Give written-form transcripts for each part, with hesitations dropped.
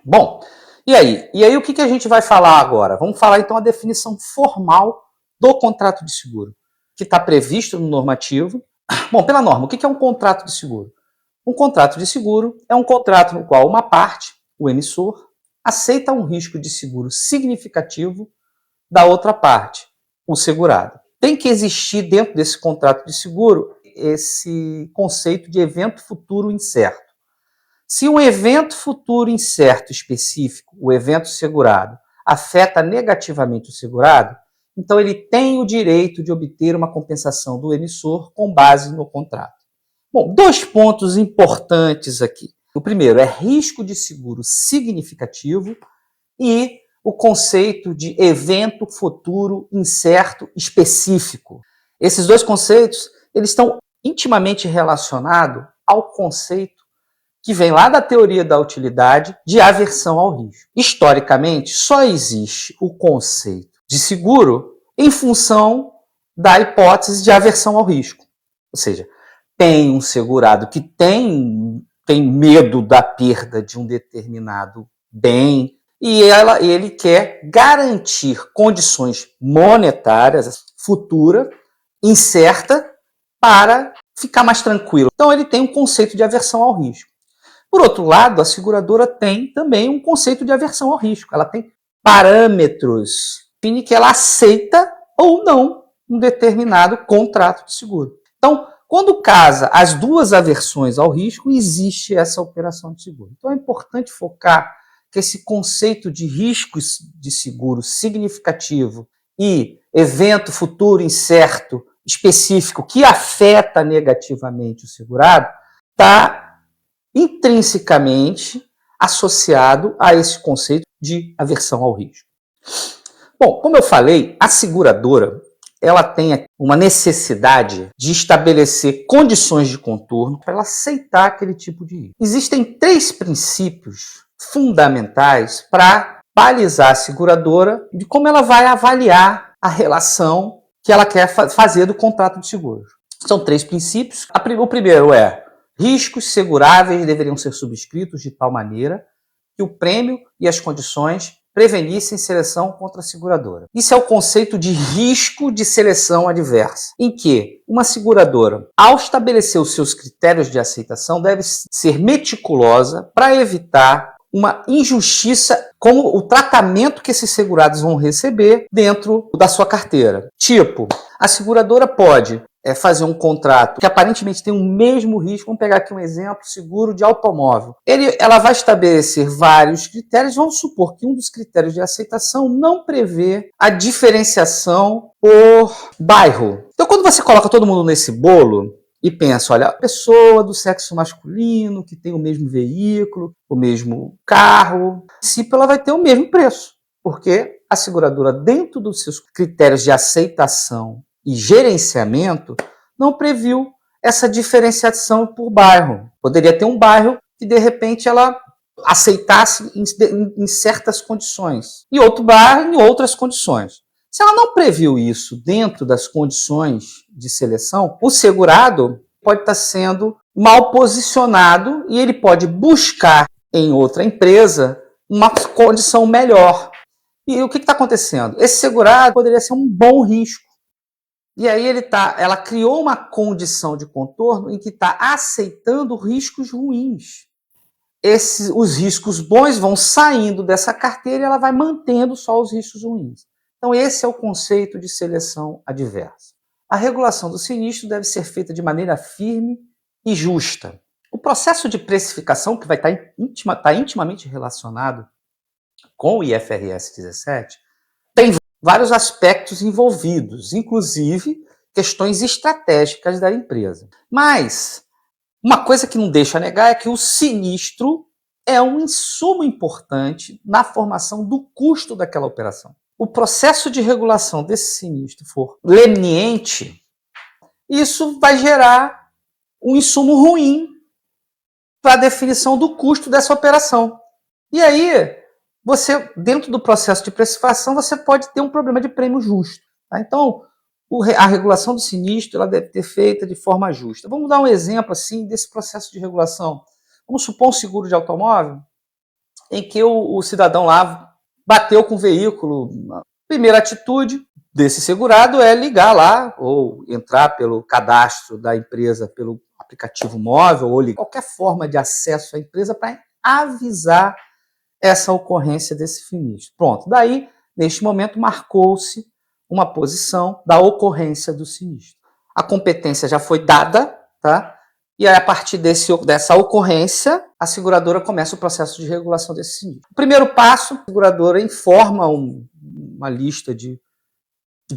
Bom, e aí? E aí o que a gente vai falar agora? Vamos falar então a definição formal do contrato de seguro, que está previsto no normativo. Bom, pela norma, o que é um contrato de seguro? Um contrato de seguro é um contrato no qual uma parte, o emissor, aceita um risco de seguro significativo da outra parte, o segurado. Tem que existir dentro desse contrato de seguro esse conceito de evento futuro incerto. Se um evento futuro incerto específico, o evento segurado, afeta negativamente o segurado, então ele tem o direito de obter uma compensação do emissor com base no contrato. Bom, dois pontos importantes aqui. O primeiro é risco de seguro significativo e o conceito de evento futuro incerto específico. Esses dois conceitos, eles estão intimamente relacionados ao conceito que vem lá da teoria da utilidade de aversão ao risco. Historicamente, só existe o conceito de seguro em função da hipótese de aversão ao risco. Ou seja, tem um segurado que tem medo da perda de um determinado bem e ele quer garantir condições monetárias futuras, incerta, para ficar mais tranquilo. Então ele tem um conceito de aversão ao risco. Por outro lado, a seguradora tem também um conceito de aversão ao risco. Ela tem parâmetros define que ela aceita ou não um determinado contrato de seguro. Então, quando casa as duas aversões ao risco, existe essa operação de seguro. Então, é importante focar que esse conceito de riscos de seguro significativo e evento futuro incerto específico que afeta negativamente o segurado está intrinsecamente associado a esse conceito de aversão ao risco. Bom, como eu falei, a seguradora ela tem uma necessidade de estabelecer condições de contorno para ela aceitar aquele tipo de risco. Existem 3 princípios fundamentais para balizar a seguradora de como ela vai avaliar a relação que ela quer fazer do contrato de seguro. São 3 princípios. O primeiro é: riscos seguráveis deveriam ser subscritos de tal maneira que o prêmio e as condições prevenissem seleção contra a seguradora. Isso é o conceito de risco de seleção adversa, em que uma seguradora, ao estabelecer os seus critérios de aceitação, deve ser meticulosa para evitar uma injustiça como o tratamento que esses segurados vão receber dentro da sua carteira. Tipo, a seguradora pode fazer um contrato que aparentemente tem o mesmo risco. Vamos pegar aqui um exemplo: seguro de automóvel. Ela vai estabelecer vários critérios. Vamos supor que um dos critérios de aceitação não prevê a diferenciação por bairro. Então, quando você coloca todo mundo nesse bolo e pensa, olha, a pessoa do sexo masculino que tem o mesmo veículo, o mesmo carro, a princípio ela vai ter o mesmo preço, porque a seguradora, dentro dos seus critérios de aceitação e gerenciamento, não previu essa diferenciação por bairro. Poderia ter um bairro que, de repente, ela aceitasse em certas condições e outro bairro em outras condições. Se ela não previu isso dentro das condições de seleção, o segurado pode estar sendo mal posicionado e ele pode buscar em outra empresa uma condição melhor. E o que está acontecendo? Esse segurado poderia ser um bom risco. E aí ela criou uma condição de contorno em que está aceitando riscos ruins. Os riscos bons vão saindo dessa carteira e ela vai mantendo só os riscos ruins. Então esse é o conceito de seleção adversa. A regulação do sinistro deve ser feita de maneira firme e justa. O processo de precificação, que vai estar intimamente relacionado com o IFRS 17, tem vários aspectos envolvidos, inclusive questões estratégicas da empresa. Mas uma coisa que não deixa negar é que o sinistro é um insumo importante na formação do custo daquela operação. O processo de regulação desse sinistro for leniente, isso vai gerar um insumo ruim para a definição do custo dessa operação. E aí, você, dentro do processo de precificação, você pode ter um problema de prêmio justo. Tá? Então, a regulação do sinistro ela deve ser feita de forma justa. Vamos dar um exemplo assim desse processo de regulação. Vamos supor um seguro de automóvel. em que o cidadão lá bateu com o veículo. A primeira atitude desse segurado é ligar lá ou entrar pelo cadastro da empresa, pelo aplicativo móvel ou qualquer forma de acesso à empresa para avisar essa ocorrência desse sinistro. Pronto, daí, neste momento, marcou-se uma posição da ocorrência do sinistro. A competência já foi dada, tá? E aí, a partir dessa ocorrência, a seguradora começa o processo de regulação desse sinistro. O primeiro passo, a seguradora informa uma lista de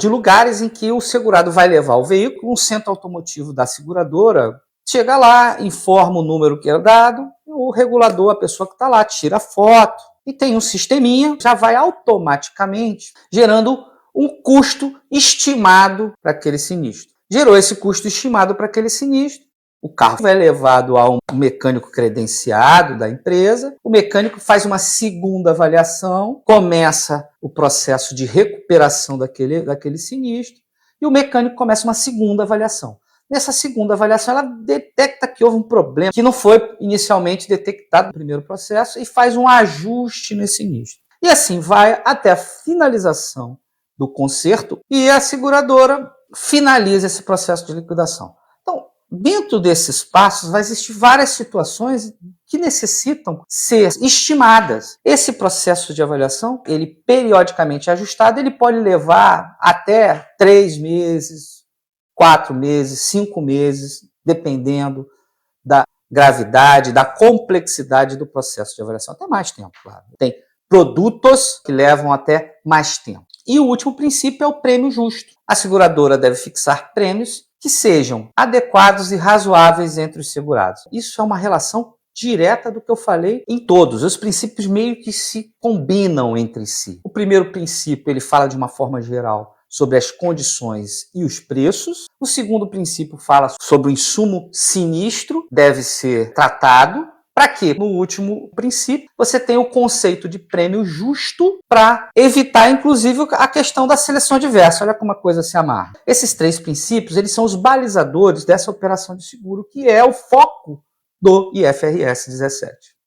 lugares em que o segurado vai levar o veículo, um centro automotivo da seguradora chega lá, informa o número que é dado, o regulador, a pessoa que está lá, tira foto e tem um sisteminha, já vai automaticamente gerando um custo estimado para aquele sinistro. Gerou esse custo estimado para aquele sinistro, o carro vai levado a um mecânico credenciado da empresa, o mecânico faz uma segunda avaliação, começa o processo de recuperação daquele sinistro e o mecânico começa uma segunda avaliação. Nessa segunda avaliação, ela detecta que houve um problema que não foi inicialmente detectado no primeiro processo e faz um ajuste nesse sinistro. E assim vai até a finalização do conserto e a seguradora finaliza esse processo de liquidação. Então, dentro desses passos, vai existir várias situações que necessitam ser estimadas. Esse processo de avaliação, ele periodicamente ajustado, ele pode levar até 3 meses, 4 meses, 5 meses, dependendo da gravidade, da complexidade do processo de avaliação. Até mais tempo, claro. Tem produtos que levam até mais tempo. E o último princípio é o prêmio justo. A seguradora deve fixar prêmios que sejam adequados e razoáveis entre os segurados. Isso é uma relação direta do que eu falei em todos. Os princípios meio que se combinam entre si. O primeiro princípio, ele fala de uma forma geral sobre as condições e os preços. O segundo princípio fala sobre o insumo sinistro, deve ser tratado. Para que, no último princípio, você tem o conceito de prêmio justo para evitar, inclusive, a questão da seleção adversa. Olha como a coisa se amarra. Esses 3 princípios, eles são os balizadores dessa operação de seguro, que é o foco do IFRS 17.